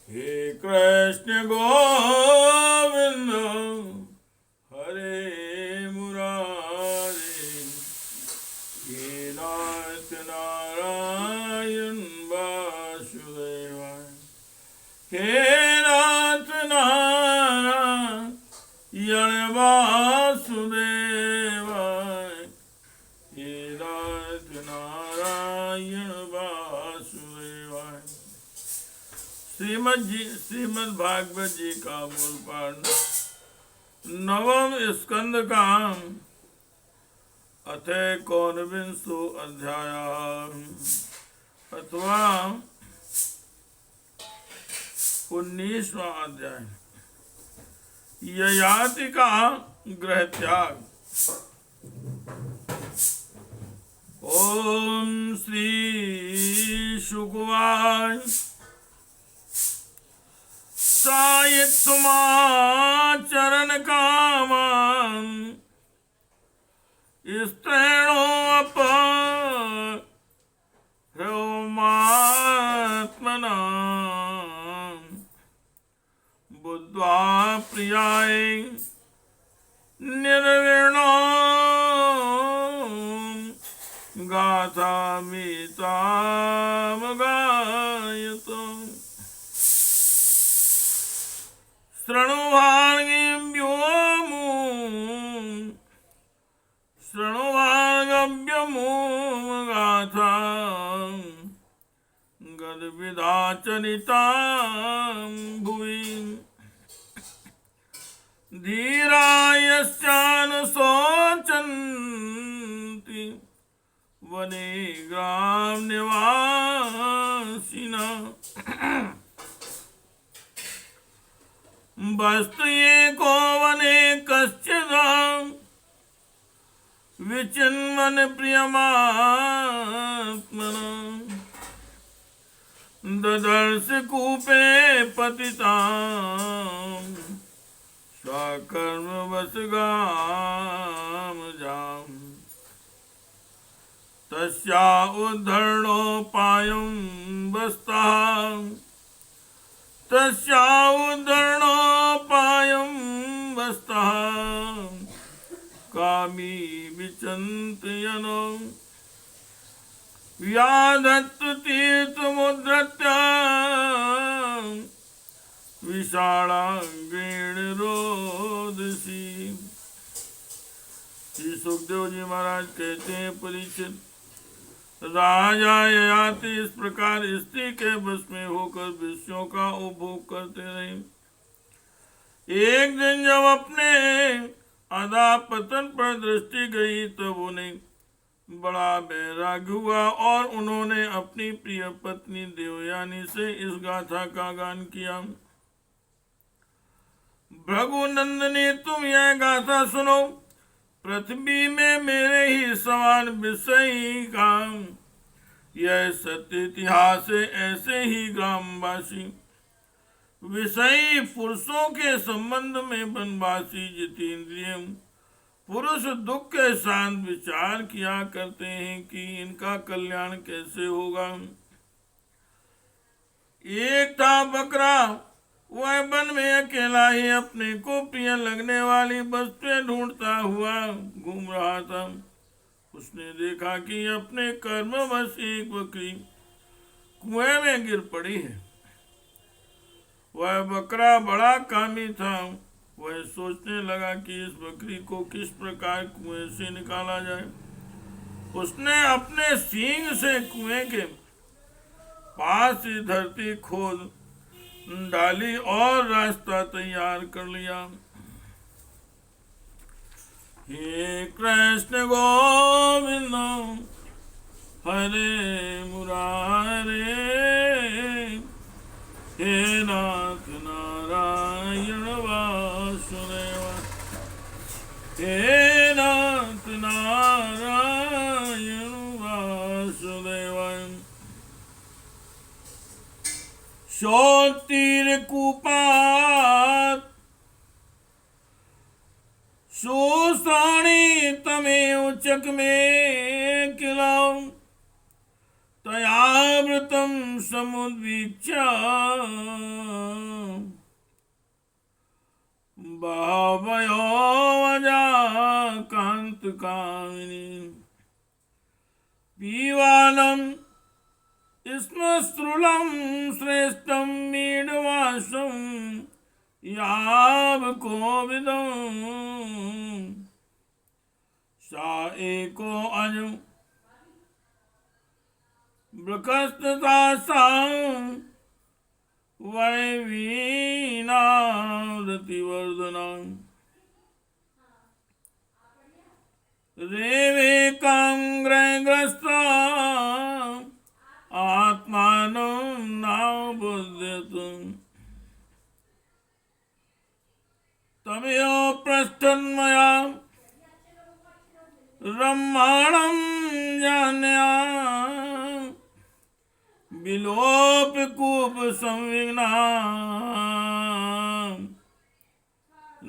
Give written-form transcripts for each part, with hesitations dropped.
हे कृष्ण गोविंद हरे मुरारे, हे नाथ नारायण वासुदेवाय, हे नाथ नारायण वासुदेवाय, हे नाथ नारायण वासुदेवाय। श्रीमद् भागवत जी का मूल पाठ नवम स्कंद का अथैकोनविंशो अध्याय अथवा 19वां अध्याय, ययाति का गृह त्याग। ओम श्री शुकवाच सायित्वमाचरण कामं स्त्रेणोऽपहृमात्मना बुद्ध्वा प्रियाय निर्विण्णो गाथामितामगायतम्। शृणुभागव्यमूम गाथा गद्विदाचरितां भुवि, धीरा यस्यानुशोचन्ति वने ग्रामनिवासिनः। वस्तु एको वने कश्चिद् विचिन्वन प्रियमात्मनः, ददर्श कूपे पतितां स्वकर्मवशगामजाम्। तस्या उद्धरणोपायं वस्तः, तस्या उद्धरणोपायं वस्तः कामी विचिन्तयन् व्याधत्तु तीर्थमुद्धृत्य विशालांगेण रोदसी। श्री सुखदेव जी महाराज कहते हैं, परीक्षित, राजा ययाति इस प्रकार स्त्री के बस में होकर विषयों का उपभोग करते रहे। एक दिन जब अपने अधःपतन पर दृष्टि गई तब उन्हें बड़ा वैराग्य हुआ और उन्होंने अपनी प्रिय पत्नी देवयानी से इस गाथा का गान किया। भृगुनंदनी, तुम यह गाथा सुनो। पृथ्वी में मेरे ही समान विषयी का यह सत्य इतिहास है। ऐसे ही ग्रामवासी विषयी पुरुषों के संबंध में वनवासी जितेंद्रिय पुरुष दुख के साथ विचार किया करते हैं कि इनका कल्याण कैसे होगा। एक था बकरा, वह वन में अकेला ही अपने को प्रिय लगने वाली वस्तुएं ढूंढता हुआ घूम रहा था। उसने देखा कि अपने कर्मवश एक बकरी कुएं में गिर पड़ी है। वह बकरा बड़ा कामी था। वह सोचने लगा कि इस बकरी को किस प्रकार कुएं से निकाला जाए। उसने अपने सींग से कुएं के पास ही धरती खोद डाली और रास्ता तैयार कर लिया। हे कृष्ण गोविंद हरे मुरारे, हे नाथ नारायण वासुदेवाय, हे नाथ नारायण वासुदेवाय। शोतीर कूपात सुसाणी तमेव चक में किलाओ, तयावृतम समुद्वीक्ष्य बहवयो कान्तकामिनी पीवालं स्मश्रुलं श्रेष्ठं मीढवासं यावकोविदं सा एको अजं बृकस्तदासां वैवीनावृतिवर्धनां रेवेकांग्रहग्रस्ता आत्मानं नाबुध्यते तमेव पृष्ठन्मया रम्माणं जान्या विलोप कूप संविघ्ना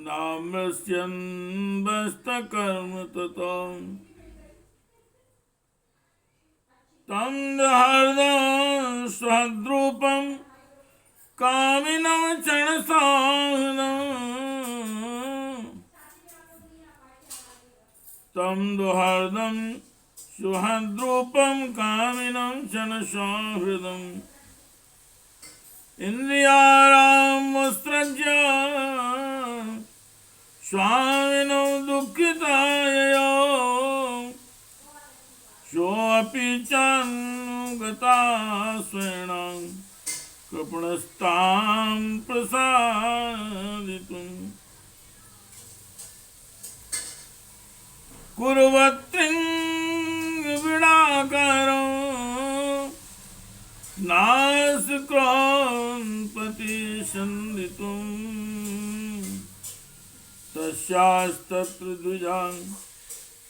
नामस्यन् बस्तकर्म ततो तं हृदं स्वद्रूपं कामिनं क्षणसाहनं तं दुहृदं सुहृद्रूपं कामिनं क्षणसंहृदम् इन्द्रियारामोत्सृज्य स्वामिनो दुःखिताययो सोऽपि चानुगता स्वेन कृपणस्तां प्रसादितुम् कुर्वत्रिं विडाकारं नासक्रोन्पतिसन्दितुं तस्यास्तत्र द्विजां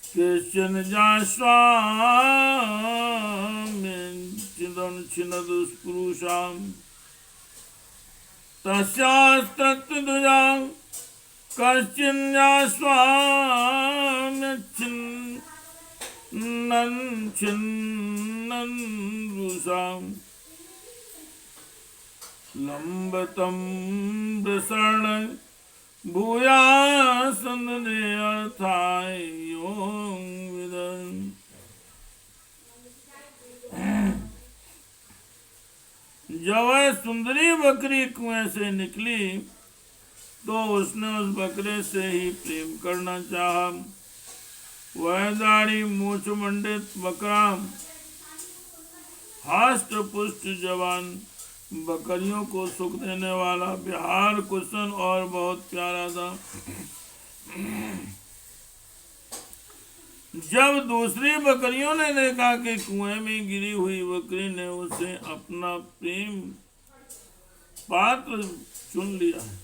केचन जास्वाम्यच्छिदुष्पुरुषां तस्यास्तत्र द्विजां कश्चिन् छिन्नन् रुषां लम्बतं प्रसरणं भूयासन्दे अर्थाय यों विदन् जब वह सुंदरी बकरी कुएं से निकली तो उसने उस बकरे से ही प्रेम करना चाहा। वह दाढ़ी मूछ मंडित बकरा हास्ट पुष्ट जवान बकरियों को सुख देने वाला बिहार कुशन और बहुत प्यारा था। जब दूसरी बकरियों ने देखा कि कुएं में गिरी हुई बकरी ने उसे अपना प्रेम पात्र चुन लिया है,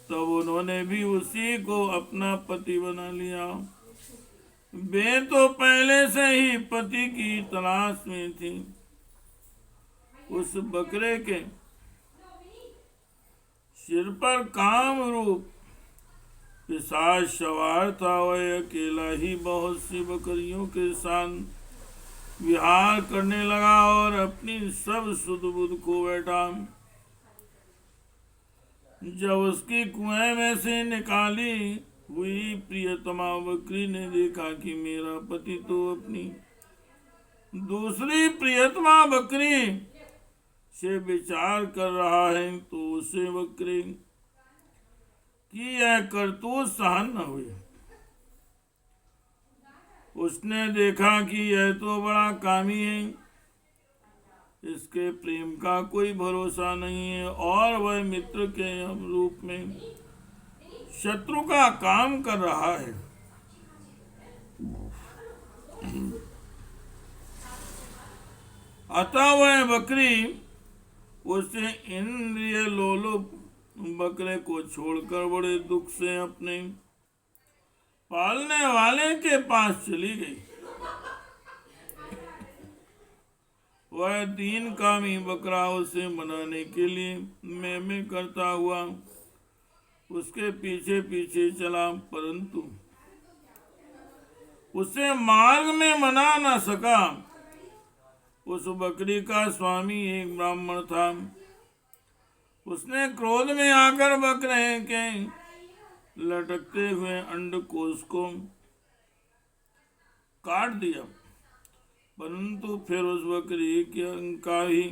तब उन्होंने भी उसी को अपना पति बना लिया। वे तो पहले से ही पति की तलाश में थी। उस बकरे के सिर पर काम रूप पिशाच सवार था। वह अकेला ही बहुत सी बकरियों के साथ विहार करने लगा और अपनी सब सुध बुध खो बैठा। जब उसकी कुएं में से निकाली हुई प्रियतमा बकरी ने देखा कि मेरा पति तो अपनी दूसरी प्रियतमा बकरी से विचार कर रहा है, तो उसे बकरी की यह करतूत सहन न हुई। उसने देखा कि यह तो बड़ा कामी है, इसके प्रेम का कोई भरोसा नहीं है और वह मित्र के रूप में शत्रु का काम कर रहा है। अतः वह बकरी उसे इंद्रिय लोलुप बकरे को छोड़कर बड़े दुख से अपने पालने वाले के पास चली गई। वह दीन कामी बकरा उसे मनाने के लिए मैं करता हुआ उसके पीछे पीछे चला, परंतु उसे मार्ग में मना न सका। उस बकरी का स्वामी एक ब्राह्मण था। उसने क्रोध में आकर बकरे के लटकते हुए अंडकोश को काट दिया, परंतु फिर उस बकरी का ही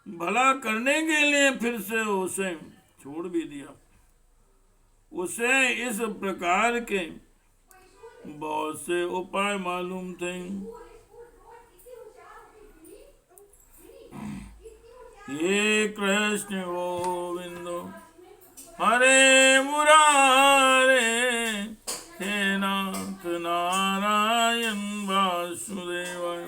भला करने के लिए फिर से उसे छोड़ भी दिया। उसे इस प्रकार के बहुत से उपाय मालूम थे। ये कृष्ण गोविंद हरे मुरारे, हे नाथ नारायण वासुदेवाय,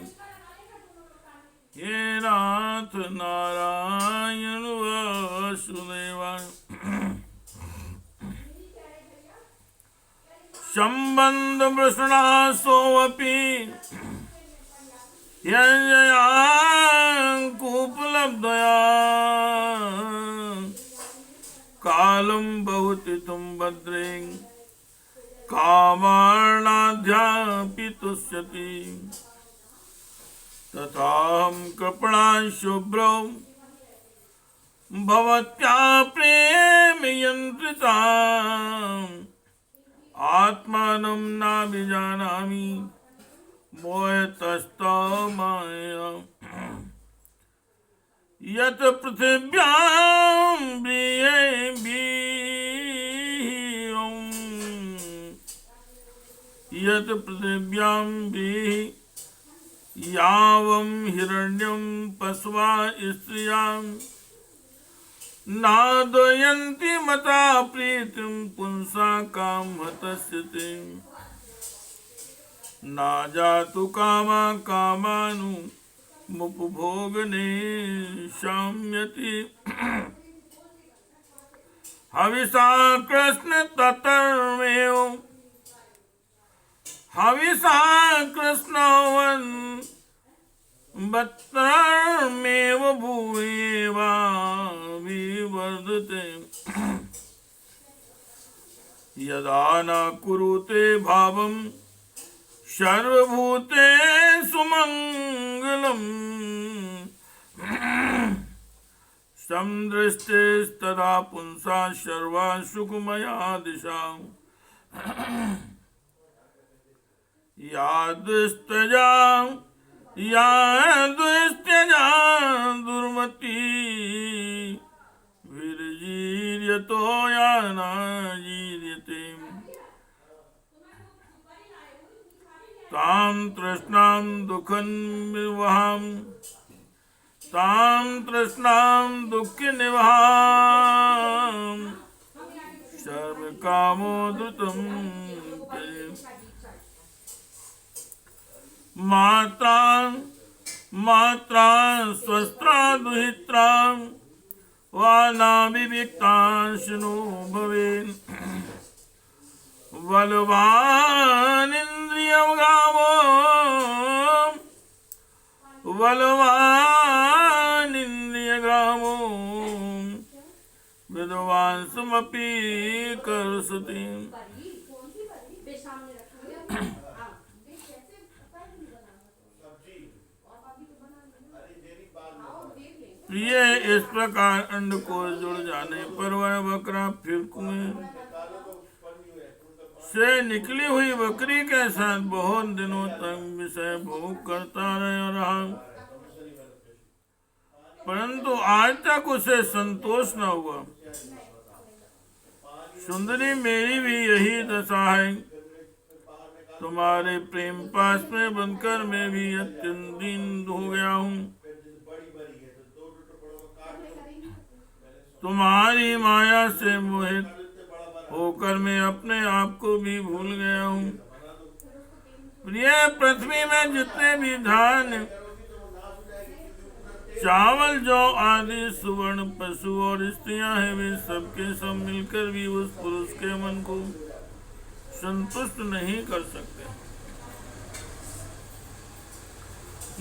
हे नाथ नारायण वासुदेवाय। संबंध वृषणासोऽपि यजयाङ्कुपलब्धया कालं बहुतिथं भद्रे कामार्णाध्यापि तुष्यति। तथाहं कृपणां शुभ्रौ भवत्या प्रेम यन्त्रिता आत्मानं नाभिजानामि मोहतस्तौ माया। यत् पृथिव्यां यत् पृथिव्यां यावं हिरण्यं पशवा स्त्रियां नादयन्ति मता प्रीतिं पुंसा कामहतस्य ते। ना जातु कामा कामानु मुपभोगने शाम्यति। हविषा कृष्ण ततर्मेव हविषा कृष्णवन् बत्तर्मेव भूयेवा विवर्धते। यदा न कुरुते भावं सर्वभूतेषु मङ्गलम् समदृष्टेस्तदा पुंसा सर्वा सुखमया दिशा। यादुस्त्यजा दुर्मति विरजीर्यतो या न जीर्यते। तां तृष्णां दुःखनिवहां तां तृष्णां दुःखनिवहां सर्वकामोद्धृतं ते। मात्रां स्वस्त्रां दुहित्रां वा नाविविक्तां शृणु भवेन्। बलवानिन्द्रियग्रामो विद्वांसमपि कर्षति। ये इस प्रकार अंड को जुड़ जाने पर वह बकरा फिर कुएं से निकली हुई बकरी के साथ बहुत दिनों तक विषय भोग करता रहा, परंतु आज तक उसे संतोष न हुआ। सुंदरी, मेरी भी यही दशा है। तुम्हारे प्रेम पास में बनकर मैं भी अत्यंत दीन हो गया हूँ। तुम्हारी माया से मोहित होकर मैं अपने आप को भी भूल गया हूँ। प्रिय, पृथ्वी में जितने भी धान्य, चावल, जौ आदि सुवर्ण पशु और स्त्रियां हैं, वे सबके सब मिलकर भी उस पुरुष के मन को संतुष्ट नहीं कर सकते।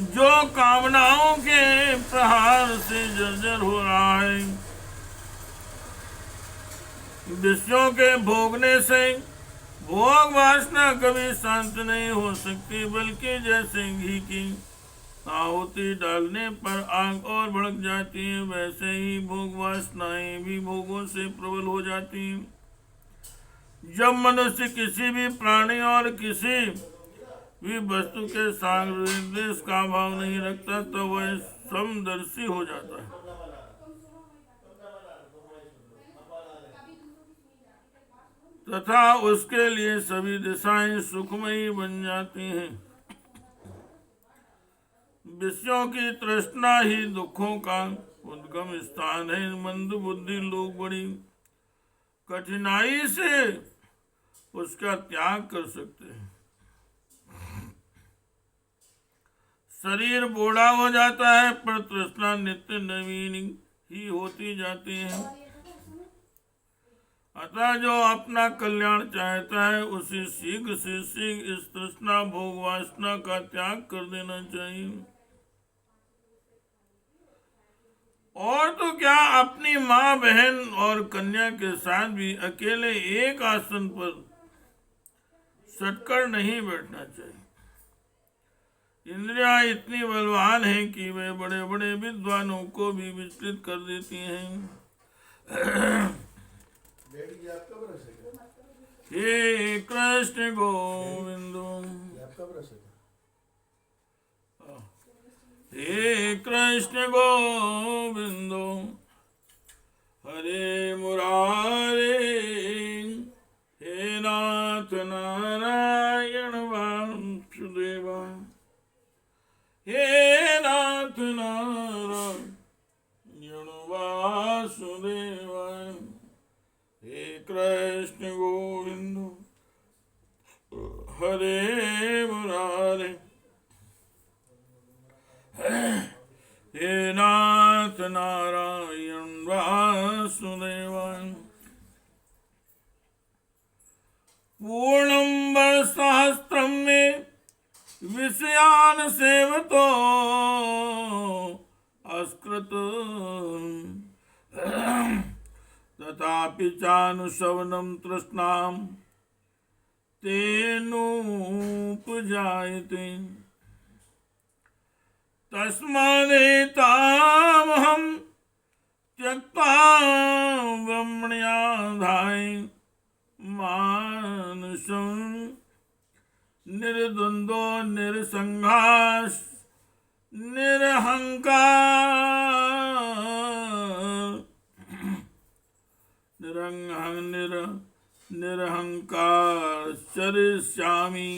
जो कामनाओं के प्रहार से जर्जर हो रहा है, विषयों के भोगने से भोग वासना कभी शांत नहीं हो सकती, बल्कि जैसे घी की आहुति डालने पर आग और भड़क जाती है, वैसे ही भोग वासनाएं भी भोगों से प्रबल हो जाती हैं। जब मनुष्य किसी भी प्राणी और किसी भी वस्तु के साथ द्वेष का भाव नहीं रखता तो वह समदर्शी हो जाता है तथा उसके लिए सभी दिशाएं सुखमयी बन जाती हैं। विषयों की तृष्णा ही दुखों का उद्गम स्थान है। मंद बुद्धि लोग बड़ी कठिनाई से उसका त्याग कर सकते हैं। शरीर बूढ़ा हो जाता है पर तृष्णा नित्य नवीन ही होती जाती है। अतः जो अपना कल्याण चाहता है उसे शीघ्र से शीघ्र इस तृष्णा भोग वासना का त्याग कर देना चाहिए। और तो क्या, अपनी माँ बहन और कन्या के साथ भी अकेले एक आसन पर सटकर नहीं बैठना चाहिए। इंद्रियां इतनी बलवान हैं कि वे बड़े बड़े विद्वानों को भी विचलित कर देती हैं। हे कृष्ण गोविंदो, हे कृष्ण गोविंदो, हरे मुरारे, हे नाथ नारायण वासुदेवा, हे नाथ नारायण वासुदेवा, हे कृष्ण गोविंदो, हरे मुरारे, हे नाथ नारायण वासुदेवाय। पूर्णं वर्षसहस्रं मे विषयान् सेवतो अस्कृत तथापि चानुशवनं तृष्णां तेनोपजायते। तस्मादेतामहं त्यक्त्वा ब्रह्मण्याधाय मानुषं निर्द्वन्द्वो निरसंघास निरहंकार निरहंकार चरिष्यामि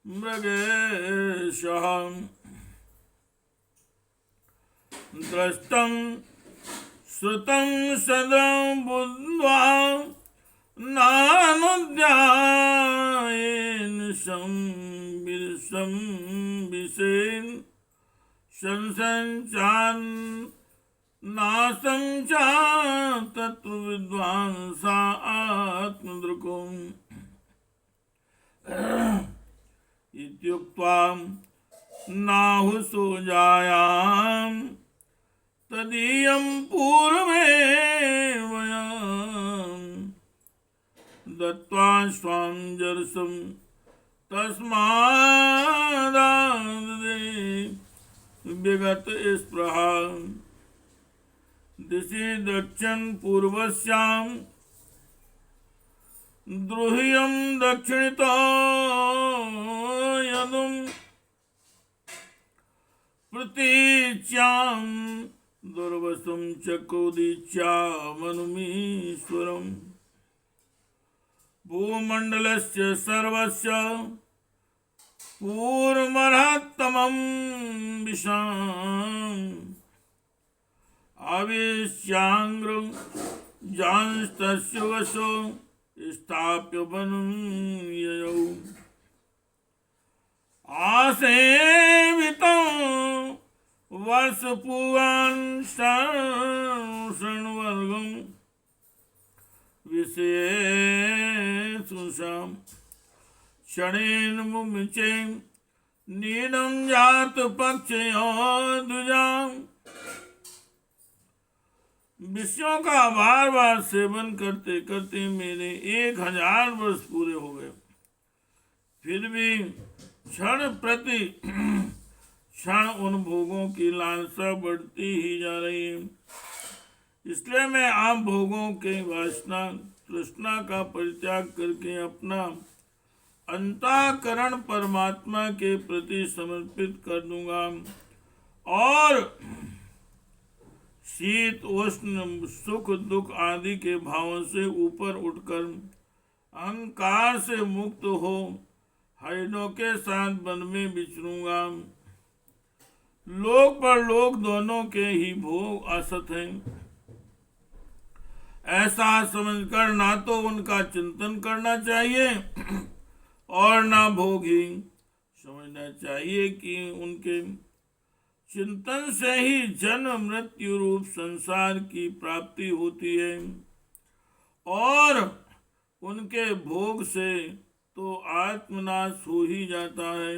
मृगेशः। दृष्टं श्रुतं सदं बुद्ध्वा नानुद्यायेन संविशेन संसञ्चान् नासं च तत्र विद्वांसा आत्मदृको इत्युक्त्वा नाहुसोजायां तदीयं पूर्वमेवं दत्त्वा स्वां जरसं तस्मादाददे विगत स्पृहा। दिशि दक्षिण पूर्वस्यां द्रुह्यं दक्षिणतो यदुं प्रतीच्यां दुर्वसं चकोदीच्यामनुमीश्वरम्। भूमण्डलस्य सर्वस्य पूर्वमर्हत्तमं विशाम् आवेश्याङ्ग्रं जानस्तस्य वशो स्थाप्य वनं ययौ। आसेवितं वर्षपूवान् शृण्वर्गं विषयेषु क्षणेन मुमुचे नीनं जात पक्षयोर्द्विजाम्। विषयों का बार बार सेवन करते करते मेरे 1000 वर्ष पूरे हो गए, फिर भी क्षण प्रति क्षण उन भोगों की लालसा बढ़ती ही जा रही है। इसलिए मैं आप भोगों के वासना तृष्णा का परित्याग करके अपना अंतःकरण परमात्मा के प्रति समर्पित कर दूंगा और शीत उष्ण सुख दुख आदि के भावों से ऊपर उठकर अहंकार से मुक्त हो हरिणों के साथ वन में विचरूंगा। लोक पर लोक दोनों के ही भोग असत हैं, ऐसा समझकर ना तो उनका चिंतन करना चाहिए और ना भोग ही समझना चाहिए कि उनके चिंतन से ही जन्म मृत्यु रूप संसार की प्राप्ति होती है और उनके भोग से तो आत्मनाश हो ही जाता है।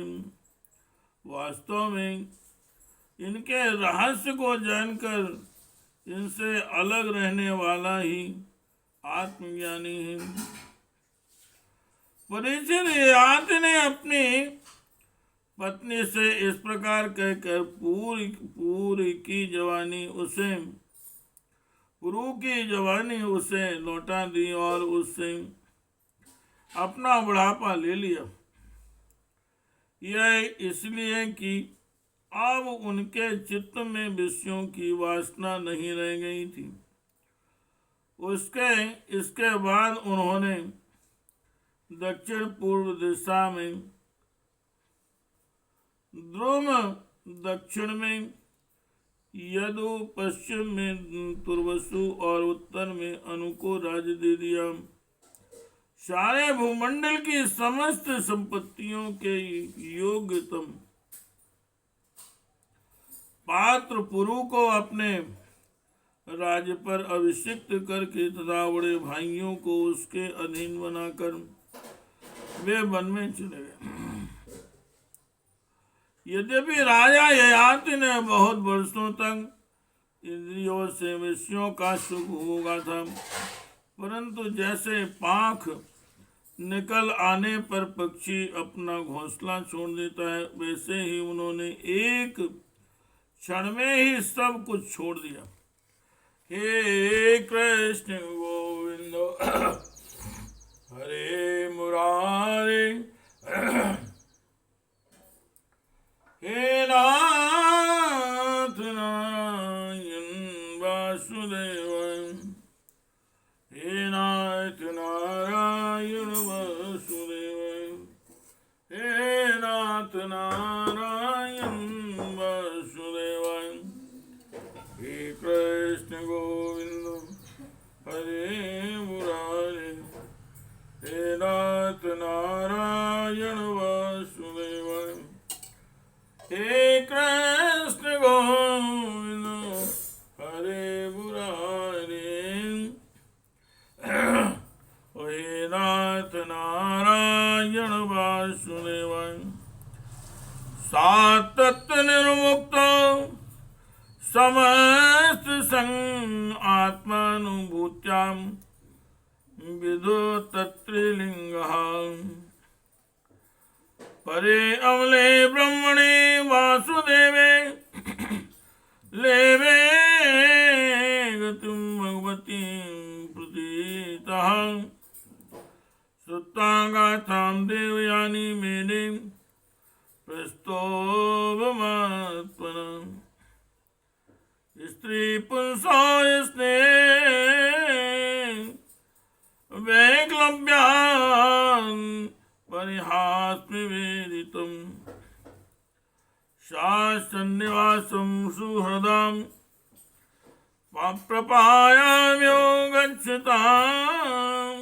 वास्तव में इनके रहस्य को जानकर इनसे अलग रहने वाला ही आत्मज्ञानी है। परीक्षित ययाति ने अपनी पत्नी से इस प्रकार कहकर पूरी की जवानी उसे लौटा दी और उससे अपना बुढ़ापा ले लिया। यह इसलिए कि अब उनके चित्त में विषयों की वासना नहीं रह गई थी। इसके बाद उन्होंने दक्षिण पूर्व दिशा में ध्रुव, दक्षिण में यदु, पश्चिम में तुर्वसु और उत्तर में अनु को राज्य दे दिया। सारे भूमंडल की समस्त संपत्तियों के योग्यतम पात्र पुरु को अपने राज्य पर अभिषिक्त करके तथा बड़े भाइयों को उसके अधीन बनाकर वे वन में चले गए। यद्यपि राजा ययाति ने बहुत वर्षों तक इंद्रियों से विषयों का सुख भोगा था, परंतु जैसे पाख निकल आने पर पक्षी अपना घोंसला छोड़ देता है, वैसे ही उन्होंने एक क्षण में ही सब कुछ छोड़ दिया। हे कृष्ण गोविंद हरे मुरारे, हे नाथ नारायण वासुदेव, हे नाथ नारायण वासुदेव, हे नाथ नारायण वासुदेव, हे कृष्ण गोविंद हरे मुरारे, हे नाथ नारायण वासुदेव, हे कृष्ण गोविंद हरे मुरारे, हे नाथ नारायण वासुदेव। सातत्व निर्मुक्त समस्त संग आत्मानुभूत्यां विदु तत्त्रिलिंगः, परे अमले ब्रह्मणे वासुदेवे लेवे गतिं भगवती प्रतीतः, श्रुता गाथां देवयानी मेने प्रस्तोभमात्मना, स्त्री पुंसो स्नेह वैक्लव्यान् परिहास्मिवेदितम्, शासन्निवासं सुहृदां प्रपायाम्यो गच्छताम्,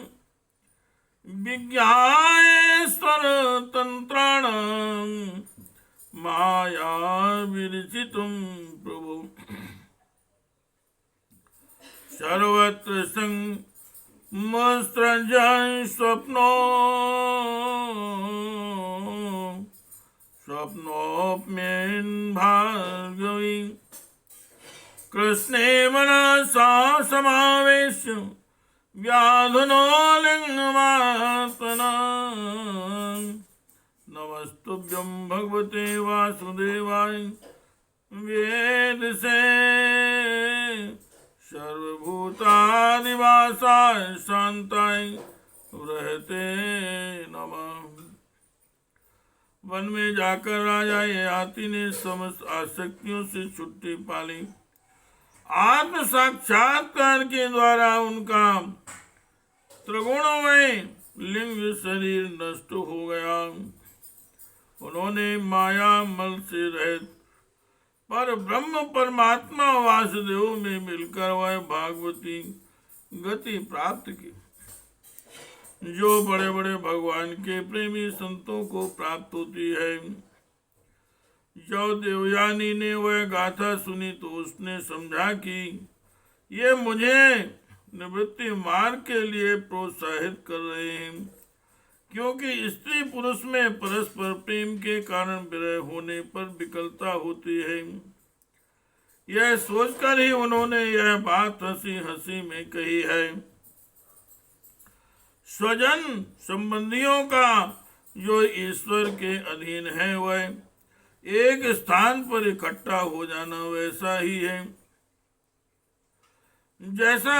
विज्ञायेश्वरतन्त्राणां माया विरचितं प्रभु, सर्वत्र संमस्त्रजन् स्वप्नोऽप्येन भार्गवी, कृष्णे मनसा समावेश्य व्याधुनो लिङ्गमात्मना, नमस्तुभ्यं नमस्तुभ्यं भगवते वासुदेवाय। वेद से सर्वभूतादिवासाय शांताय रहते नमः। वन में जाकर राजा ययाति ने समस्त आसक्तियों से छुट्टी पाली। आत्म साक्षात्कार के द्वारा उनका त्रिगुणमय लिंग शरीर नष्ट हो गया। उन्होंने माया मल से रहित पर ब्रह्म परमात्मा वासुदेव में मिलकर वह भागवती गति प्राप्त की, जो बड़े बड़े भगवान के प्रेमी संतों को प्राप्त होती है। जब देवयानी ने वह गाथा सुनी तो उसने समझा कि ये मुझे निवृत्ति मार्ग के लिए प्रोत्साहित कर रहे हैं, क्योंकि स्त्री पुरुष में परस्पर प्रेम के कारण विरह होने पर विकलता होती है। यह सोचकर ही उन्होंने यह बात हंसी हंसी में कही है। स्वजन संबंधियों का जो ईश्वर के अधीन है, वह एक स्थान पर इकट्ठा हो जाना वैसा ही है जैसा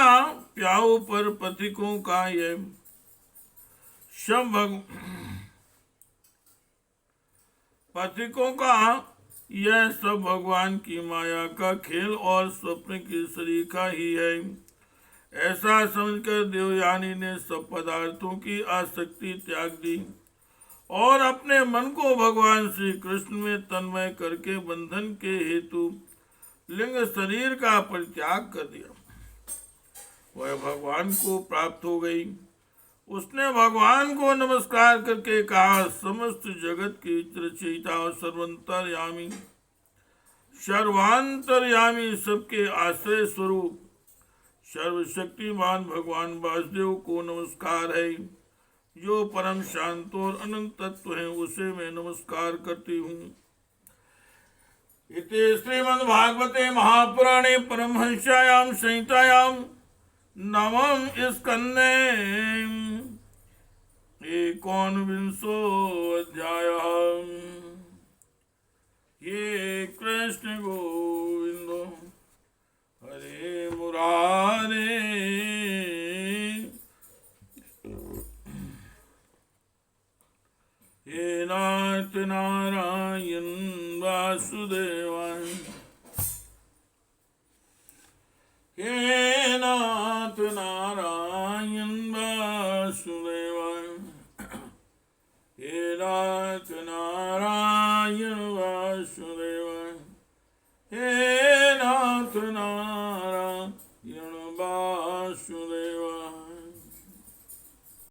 प्याऊ पर पथिकों का यह सब भगवान की माया का खेल और स्वप्न की सरीखा ही है। ऐसा समझकर देवयानी ने सब पदार्थों की आसक्ति त्याग दी और अपने मन को भगवान श्री कृष्ण में तन्मय करके बंधन के हेतु लिंग शरीर का परित्याग कर दिया। वह भगवान को प्राप्त हो गई। उसने भगवान को नमस्कार करके कहा, समस्त जगत की रचयिता और सर्वांतर्यामी सबके आश्रय स्वरूप सर्वशक्तिमान भगवान वासुदेव को नमस्कार है। जो परम शांत और अनंत तत्व है, उसे मैं नमस्कार करती हूँ। इति श्रीमद्भागवते महापुराणे परमहंस्यायां संहितायां नवम स्कंदे एकोनविंशो अध्यायः। हे कृष्ण गोविंदो हरे मुरारे। हे नाथ नारायण वासुदेवाय। हे नाथ नारायण वासुदेवाय। हे नाथ नारायण वासुदेवाय। हे नाथ नारायण वासुदेवाय।